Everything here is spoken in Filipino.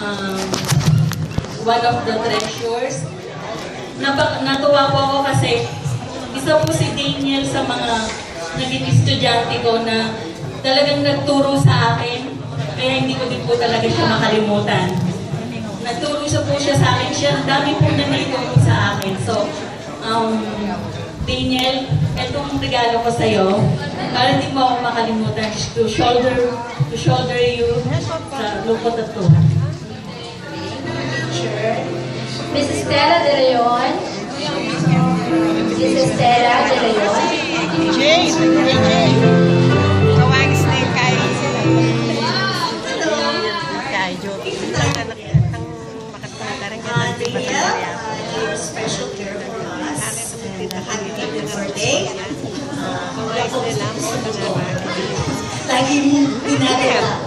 um, one of the treasures. Natuwa po ako kasi isa po si Daniel sa mga naging estudyante ko na talagang nagturo sa akin, kaya hindi ko din po talaga siya makalimutan. Nagturo siya po siya sa akin, siya dami po na naituro sa akin. So, Daniel, itong regalo ko sa'yo, para hindi mo ako makalimutan, to shoulder you sa lungkot at tuwa. Mrs. Stella De Leon. Mrs. Stella De Leon. Jay! Tawag sila kay sila. Kay Jo. Special care for us. Happy birthday. Lagi mo pinadala.